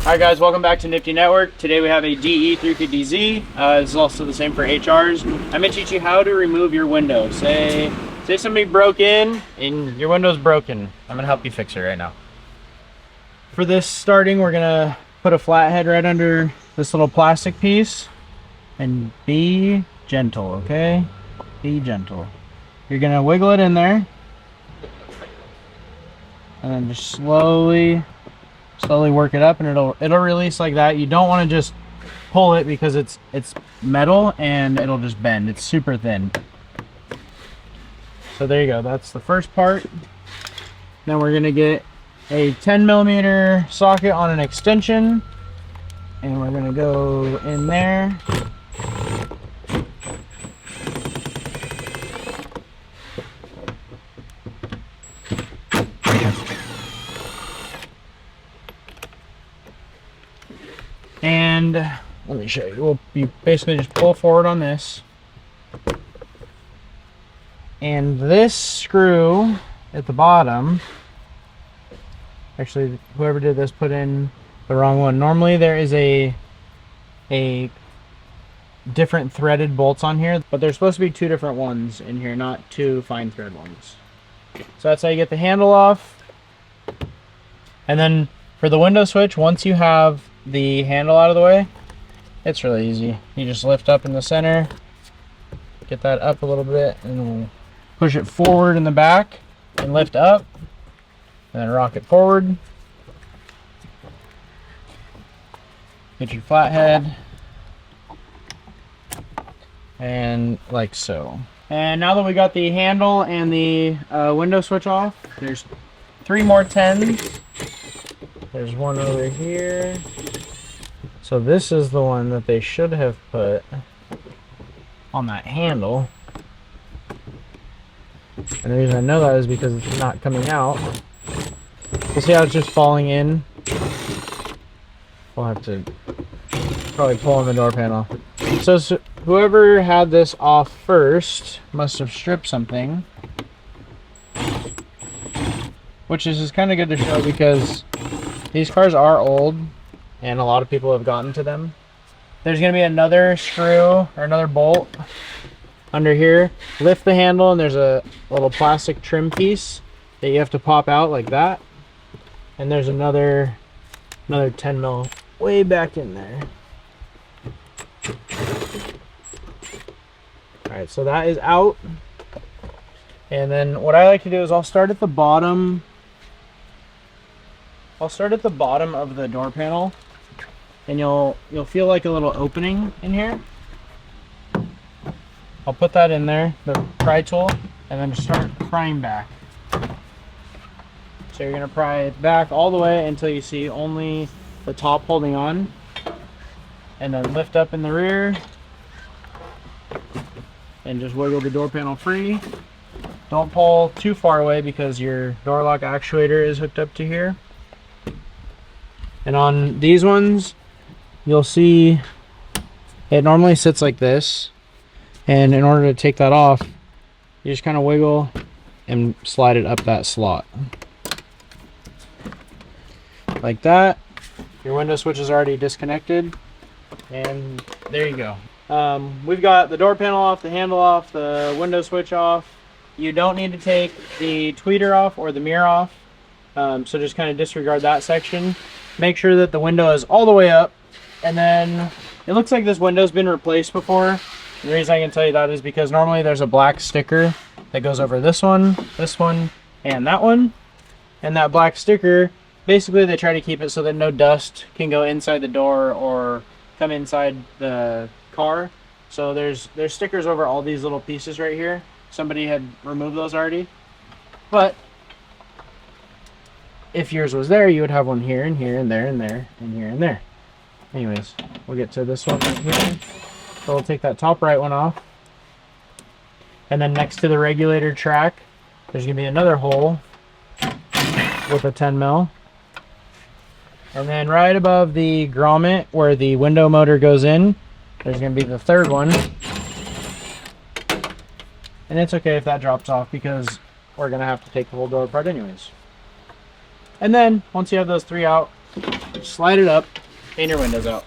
Hi guys, welcome back to Nifty Network. Today we have a DE350Z. This is also the same for HRs. I'm going to teach you how to remove your window. Say somebody broke in and your window's broken. I'm going to help you fix it right now. For this starting, we're going to put a flathead right under this little plastic piece and be gentle, okay? Be gentle. You're going to wiggle it in there and then just slowly work it up, and it'll release like that. You don't want to just pull it because it's metal and it'll just bend. It's super thin. So there you go. That's the first part. Then we're gonna get a 10mm socket on an extension, and we're gonna go in there. And let me show you. You basically just pull forward on this. And this screw at the bottom, actually whoever did this put in the wrong one. Normally there is a different threaded bolts on here, but there's supposed to be two different ones in here, not two fine thread ones. So that's how you get the handle off. And then for the window switch, once you have the handle out of the way, it's really easy. You just lift up in the center, get that up a little bit, and we'll push it forward in the back and lift up, and then rock it forward. Get your flathead, and like so. And now that we got the handle and the window switch off, there's 3 more 10s. There's one over here. So this is the one that they should have put on that handle. And the reason I know that is because it's not coming out. You see how it's just falling in? We'll have to probably pull on the door panel. So whoever had this off first must have stripped something. Which is kind of good to show because these cars are old and a lot of people have gotten to them. There's going to be another screw or another bolt under here. Lift the handle and there's a little plastic trim piece that you have to pop out like that. And there's another 10mm way back in there. Alright, so that is out. And then what I like to do is I'll start at the bottom. I'll start at the bottom of the door panel, and you'll feel like a little opening in here. I'll put that in there, the pry tool, and then just start prying back. So you're gonna pry it back all the way until you see only the top holding on, and then lift up in the rear, and just wiggle the door panel free. Don't pull too far away because your door lock actuator is hooked up to here. And on these ones, you'll see it normally sits like this. And in order to take that off, you just kind of wiggle and slide it up that slot. Like that. Your window switch is already disconnected. And there you go. We've got the door panel off, the handle off, the window switch off. You don't need to take the tweeter off or the mirror off. So just kind of disregard that section. Make sure that the window is all the way up, and then it looks like this window's been replaced before. And the reason I can tell you that is because normally there's a black sticker that goes over this one, and that one. And that black sticker, basically they try to keep it so that no dust can go inside the door or come inside the car. So there's stickers over all these little pieces right here. Somebody had removed those already, but if yours was there, you would have one here and here and there and there and here and there. Anyways, we'll get to this one right here. So we'll take that top right one off. And then next to the regulator track, there's going to be another hole with a 10mm. And then right above the grommet where the window motor goes in, there's going to be the third one. And it's okay if that drops off because we're going to have to take the whole door apart anyways. And then once you have those 3 out, slide it up, and your window's out.